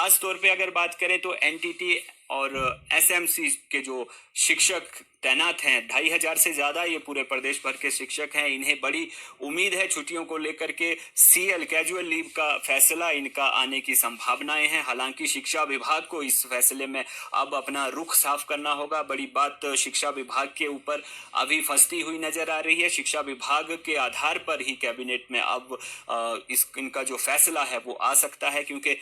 खास तौर पे अगर बात करें तो एनटीटी और एसएमसी के जो शिक्षक तैनात हैं, 2500 से ज़्यादा ये पूरे प्रदेश भर के शिक्षक हैं। इन्हें बड़ी उम्मीद है छुट्टियों को लेकर के। सीएल कैजुअल लीव का फैसला इनका आने की संभावनाएं हैं। हालांकि शिक्षा विभाग को इस फैसले में अब अपना रुख साफ करना होगा। बड़ी बात शिक्षा विभाग के ऊपर अभी फंसती हुई नजर आ रही है। शिक्षा विभाग के आधार पर ही कैबिनेट में अब इनका जो फैसला है वो आ सकता है, क्योंकि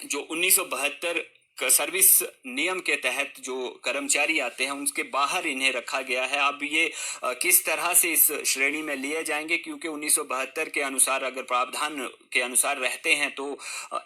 जो 1972 सर्विस नियम के तहत जो कर्मचारी आते हैं उसके बाहर इन्हें रखा गया है। अब ये किस तरह से इस श्रेणी में लिए जाएंगे, क्योंकि 1972 के अनुसार अगर प्रावधान के अनुसार रहते हैं तो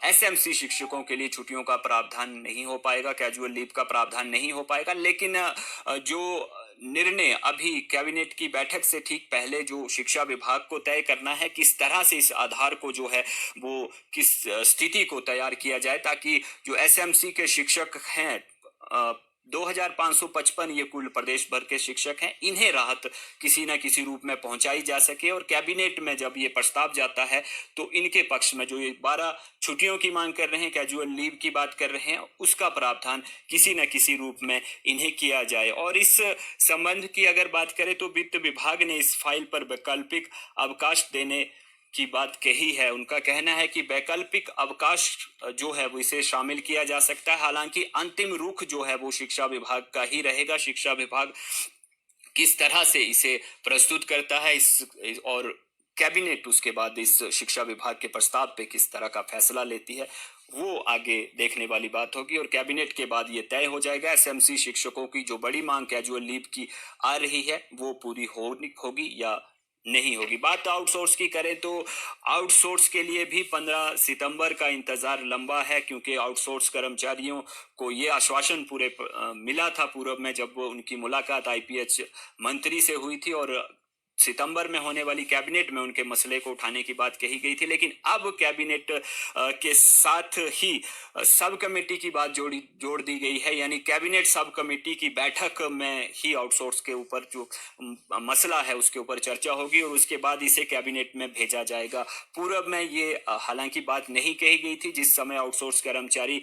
एसएमसी शिक्षकों के लिए छुट्टियों का प्रावधान नहीं हो पाएगा, कैजुअल लीव का प्रावधान नहीं हो पाएगा। लेकिन जो निर्णय अभी कैबिनेट की बैठक से ठीक पहले जो शिक्षा विभाग को तय करना है, किस तरह से इस आधार को जो है वो किस स्थिति को तैयार किया जाए ताकि जो एसएमसी के शिक्षक हैं 2555 ये कुल प्रदेश भर के शिक्षक हैं, इन्हें राहत किसी न किसी रूप में पहुंचाई जा सके। और कैबिनेट में जब ये प्रस्ताव जाता है तो इनके पक्ष में जो ये 12 छुट्टियों की मांग कर रहे हैं, कैजुअल लीव की बात कर रहे हैं, उसका प्रावधान किसी न किसी रूप में इन्हें किया जाए। और इस संबंध की अगर बात करें तो वित्त विभाग ने इस फाइल पर वैकल्पिक अवकाश देने की बात कही है। उनका कहना है कि वैकल्पिक अवकाश जो है वो इसे शामिल किया जा सकता है। हालांकि अंतिम रुख जो है वो शिक्षा विभाग का ही रहेगा। शिक्षा विभाग किस तरह से इसे प्रस्तुत करता है और कैबिनेट उसके बाद इस शिक्षा विभाग के प्रस्ताव पे किस तरह का फैसला लेती है, वो आगे देखने वाली बात होगी। और कैबिनेट के बाद ये तय हो जाएगा एसएमसी शिक्षकों की जो बड़ी मांग कैजुअल लीव की आ रही है वो पूरी होगी या नहीं होगी। बात आउटसोर्स की करें तो आउटसोर्स के लिए भी 15 सितंबर का इंतजार लंबा है, क्योंकि आउटसोर्स कर्मचारियों को ये आश्वासन मिला था पूर्व में जब उनकी मुलाकात आईपीएच मंत्री से हुई थी और सितंबर में होने वाली कैबिनेट में उनके मसले को उठाने की बात कही गई थी। लेकिन अब कैबिनेट के साथ ही सब कमेटी की बात जोड़ दी गई है, यानी कैबिनेट सब कमेटी की बैठक में ही आउटसोर्स के ऊपर जो मसला है उसके ऊपर चर्चा होगी और उसके बाद इसे कैबिनेट में भेजा जाएगा। पूर्व में ये हालांकि बात नहीं कही गई थी। जिस समय आउटसोर्स कर्मचारी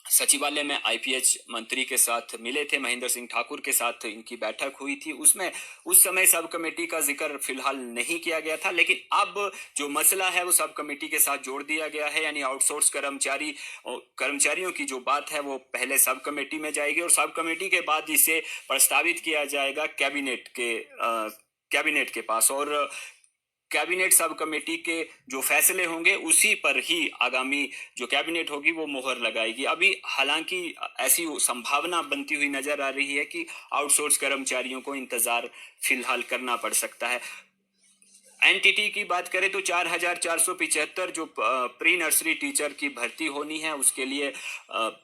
सचिवालय में आईपीएच मंत्री के साथ मिले थे, महेंद्र सिंह ठाकुर के साथ इनकी बैठक हुई थी, उसमें उस समय सब कमेटी का जिक्र फिलहाल नहीं किया गया था। लेकिन अब जो मसला है वो सब कमेटी के साथ जोड़ दिया गया है, यानी आउटसोर्स कर्मचारियों की जो बात है वो पहले सब कमेटी में जाएगी और सब कमेटी के बाद इसे प्रस्तावित किया जाएगा कैबिनेट के पास। और कैबिनेट सब कमेटी के जो फैसले होंगे उसी पर ही आगामी जो कैबिनेट होगी वो मोहर लगाएगी। अभी हालांकि ऐसी संभावना बनती हुई नजर आ रही है कि आउटसोर्स कर्मचारियों को इंतजार फिलहाल करना पड़ सकता है। एनटीटी की बात करें तो 4475 जो प्री नर्सरी टीचर की भर्ती होनी है उसके लिए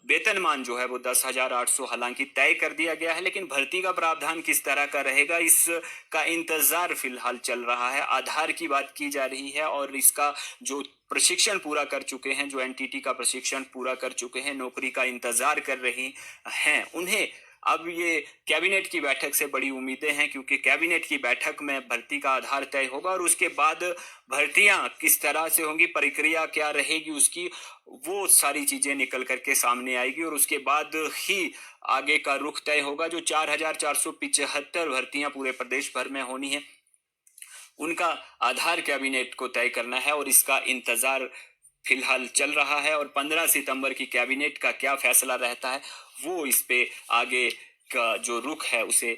वेतनमान जो है वो 10,800 हालांकि तय कर दिया गया है। लेकिन भर्ती का प्रावधान किस तरह का रहेगा इसका इंतजार फिलहाल चल रहा है। आधार की बात की जा रही है और इसका जो प्रशिक्षण पूरा कर चुके हैं, जो एनटीटी का प्रशिक्षण पूरा कर चुके हैं, नौकरी का इंतजार कर रही हैं, उन्हें अब ये कैबिनेट की बैठक से बड़ी उम्मीदें हैं, क्योंकि कैबिनेट की बैठक में भर्ती का आधार तय होगा और उसके बाद भर्तियां किस तरह से होंगी, प्रक्रिया क्या रहेगी उसकी, वो सारी चीजें निकल करके सामने आएगी और उसके बाद ही आगे का रुख तय होगा। जो 4475 भर्तियां पूरे प्रदेश भर में होनी है उनका आधार कैबिनेट को तय करना है और इसका इंतजार फिलहाल चल रहा है। और 15 सितंबर की कैबिनेट का क्या फैसला रहता है वो इस पे आगे का जो रुख है उसे